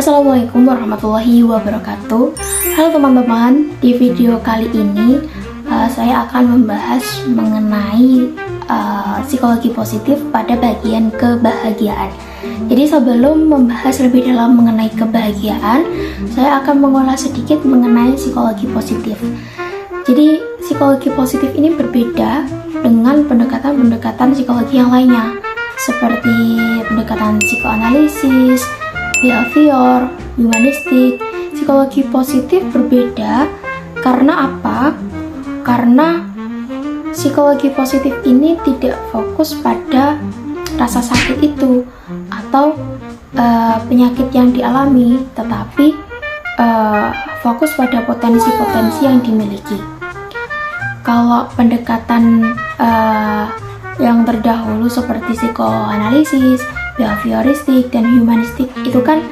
Assalamualaikum warahmatullahi wabarakatuh. Halo teman-teman, di video kali ini saya akan membahas mengenai psikologi positif pada bagian kebahagiaan. Jadi sebelum membahas lebih dalam mengenai kebahagiaan, saya akan mengulas sedikit mengenai psikologi positif. Jadi psikologi positif ini berbeda dengan pendekatan-pendekatan psikologi yang lainnya, seperti pendekatan psikoanalisis, behavior, humanistik. Psikologi positif berbeda karena apa? Karena psikologi positif ini tidak fokus pada rasa sakit itu atau penyakit yang dialami, tetapi fokus pada potensi-potensi yang dimiliki. Kalau pendekatan yang terdahulu seperti psikoanalisis, behavioristik, dan humanistik itu kan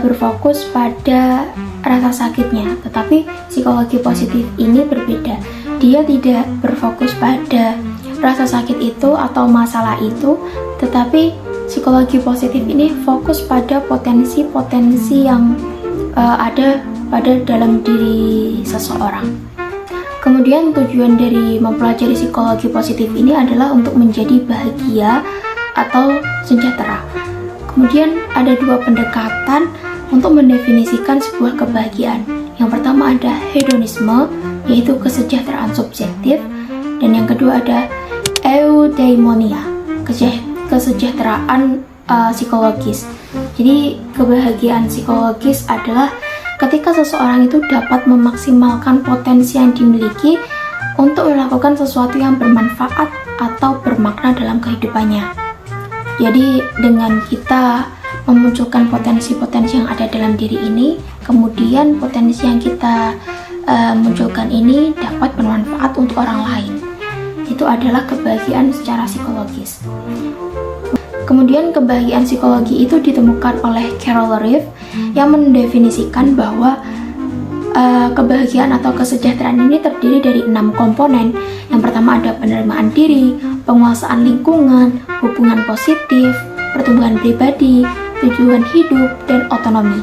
berfokus pada rasa sakitnya, tetapi psikologi positif ini berbeda. Dia tidak berfokus pada rasa sakit itu atau masalah itu, tetapi psikologi positif ini fokus pada potensi-potensi yang ada pada dalam diri seseorang. Kemudian tujuan dari mempelajari psikologi positif ini adalah untuk menjadi bahagia atau sejahtera. Kemudian ada dua pendekatan untuk mendefinisikan sebuah kebahagiaan. Yang pertama ada hedonisme, yaitu kesejahteraan subjektif, dan yang kedua ada eudaimonia, kesejahteraan psikologis. Jadi kebahagiaan psikologis adalah ketika seseorang itu dapat memaksimalkan potensi yang dimiliki untuk melakukan sesuatu yang bermanfaat atau bermakna dalam kehidupannya. Jadi dengan kita memunculkan potensi-potensi yang ada dalam diri ini, kemudian potensi yang kita munculkan ini dapat bermanfaat untuk orang lain. Itu adalah kebahagiaan secara psikologis. Kemudian kebahagiaan psikologi itu ditemukan oleh Carol Reeve yang mendefinisikan bahwa kebahagiaan atau kesejahteraan ini terdiri dari 6 komponen. Yang pertama ada penerimaan diri, penguasaan lingkungan, hubungan positif, pertumbuhan pribadi, tujuan hidup, dan otonomi.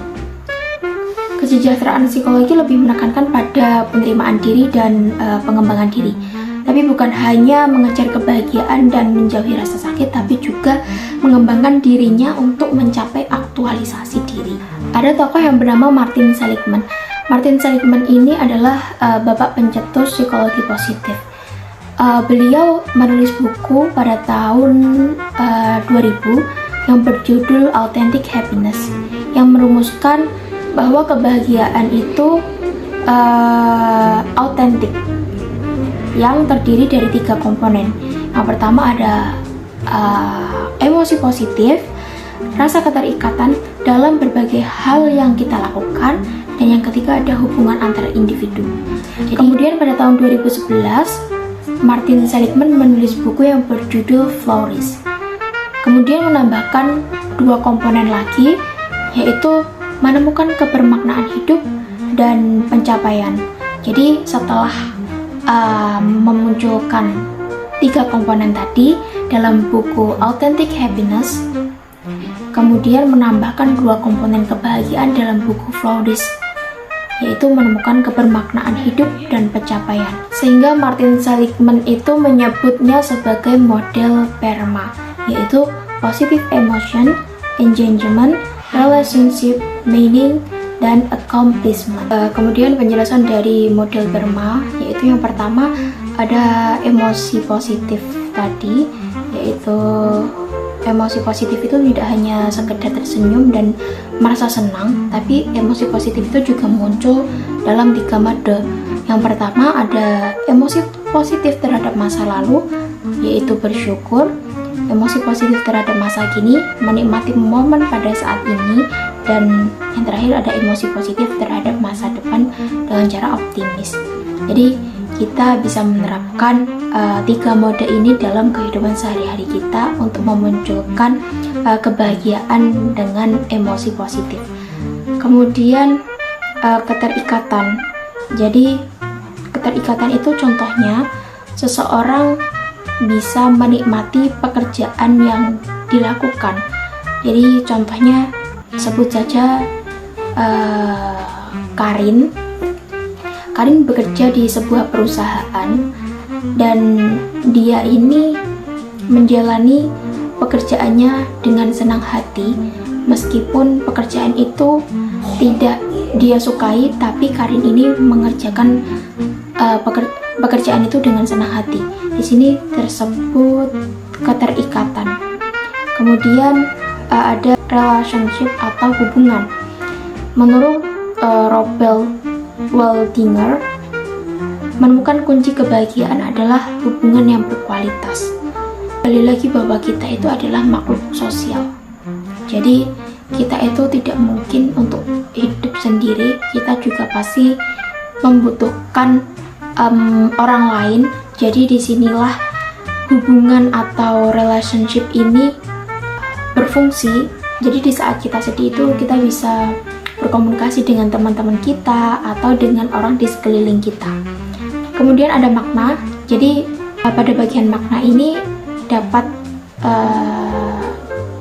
Kesejahteraan psikologi lebih menekankan pada penerimaan diri dan pengembangan diri. Tapi bukan hanya mengejar kebahagiaan dan menjauhi rasa sakit, tapi juga mengembangkan dirinya untuk mencapai aktualisasi diri. Ada tokoh yang bernama Martin Seligman. Martin Seligman ini adalah bapak pencetus psikologi positif. Beliau menulis buku pada tahun 2000 yang berjudul Authentic Happiness, yang merumuskan bahwa kebahagiaan itu autentik, yang terdiri dari 3 komponen. Yang pertama ada emosi positif, rasa keterikatan dalam berbagai hal yang kita lakukan, dan yang ketiga ada hubungan antara individu. Jadi, kemudian pada tahun 2011 Martin Seligman menulis buku yang berjudul Flourish. Kemudian menambahkan 2 komponen lagi, yaitu menemukan kebermaknaan hidup dan pencapaian. Jadi setelah memunculkan 3 komponen tadi dalam buku Authentic Happiness, kemudian menambahkan 2 komponen kebahagiaan dalam buku Flourish, yaitu menemukan kebermaknaan hidup dan pencapaian. Sehingga Martin Seligman itu menyebutnya sebagai model PERMA, yaitu Positive Emotion, Engagement, Relationship, Meaning, dan Accomplishment. Kemudian penjelasan dari model PERMA, yaitu yang pertama ada emosi positif tadi, yaitu emosi positif itu tidak hanya sekedar tersenyum dan merasa senang, tapi emosi positif itu juga muncul dalam 3 mode. Yang pertama ada emosi positif terhadap masa lalu, yaitu bersyukur. Emosi positif terhadap masa kini, menikmati momen pada saat ini. Dan yang terakhir ada emosi positif terhadap masa depan dengan cara optimis. Jadi kita bisa menerapkan 3 mode ini dalam kehidupan sehari-hari kita untuk memunculkan kebahagiaan dengan emosi positif. Kemudian keterikatan. Jadi keterikatan itu contohnya seseorang bisa menikmati pekerjaan yang dilakukan. Jadi contohnya sebut saja Karin. Karin bekerja di sebuah perusahaan dan dia ini menjalani pekerjaannya dengan senang hati, meskipun pekerjaan itu tidak dia sukai, tapi Karin ini mengerjakan pekerjaan itu dengan senang hati. Di sini tersebut keterikatan. Kemudian ada relationship atau hubungan. Menurut Robert Waldinger, menemukan kunci kebahagiaan adalah hubungan yang berkualitas. Kembali lagi bahwa kita itu adalah makhluk sosial. Jadi kita itu tidak mungkin untuk hidup sendiri. Kita juga pasti membutuhkan orang lain. Jadi disinilah hubungan atau relationship ini berfungsi. Jadi di saat kita sedih itu kita bisa berkomunikasi dengan teman-teman kita atau dengan orang di sekeliling kita. Kemudian ada makna. Jadi pada bagian makna ini dapat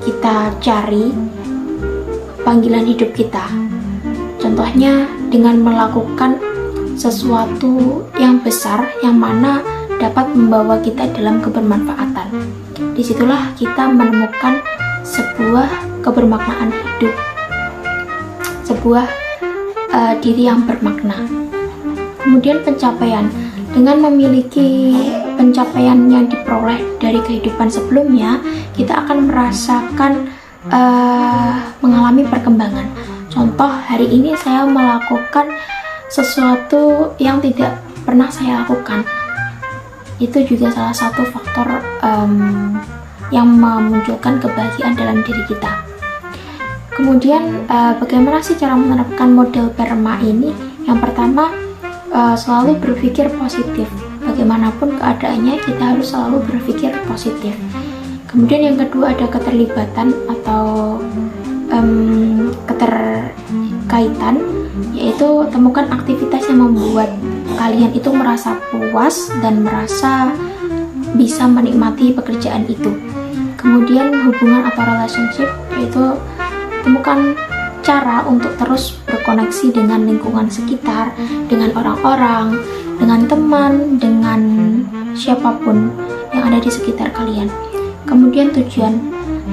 kita cari panggilan hidup kita. Contohnya dengan melakukan sesuatu yang besar yang mana dapat membawa kita dalam kebermanfaatan. Disitulah kita menemukan sebuah kebermaknaan hidup, sebuah diri yang bermakna. Kemudian pencapaian. Dengan memiliki pencapaian yang diperoleh dari kehidupan sebelumnya, kita akan merasakan mengalami perkembangan. Contoh, hari ini saya melakukan sesuatu yang tidak pernah saya lakukan. Itu juga salah satu faktor yang memunculkan kebahagiaan dalam diri kita. Kemudian bagaimana sih cara menerapkan model PERMA ini? Yang pertama, selalu berpikir positif. Bagaimanapun keadaannya, kita harus selalu berpikir positif. Kemudian yang kedua ada keterlibatan atau keterkaitan, yaitu temukan aktivitas yang membuat kalian itu merasa puas dan merasa bisa menikmati pekerjaan itu. Kemudian hubungan atau relationship, yaitu temukan cara untuk terus berkoneksi dengan lingkungan sekitar, dengan orang-orang, dengan teman, dengan siapapun yang ada di sekitar kalian. Kemudian tujuan,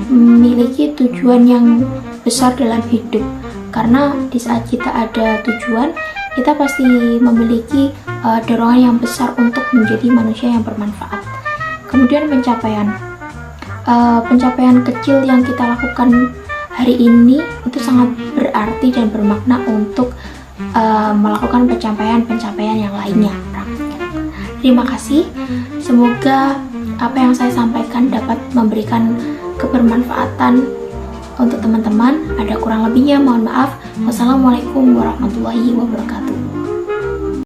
memiliki tujuan yang besar dalam hidup, karena di saat kita ada tujuan, kita pasti memiliki dorongan yang besar untuk menjadi manusia yang bermanfaat. Kemudian pencapaian, pencapaian kecil yang kita lakukan hari ini itu sangat berarti dan bermakna untuk melakukan pencapaian-pencapaian yang lainnya. Terima kasih. Semoga apa yang saya sampaikan dapat memberikan kebermanfaatan untuk teman-teman. Ada kurang lebihnya, mohon maaf. Wassalamualaikum warahmatullahi wabarakatuh.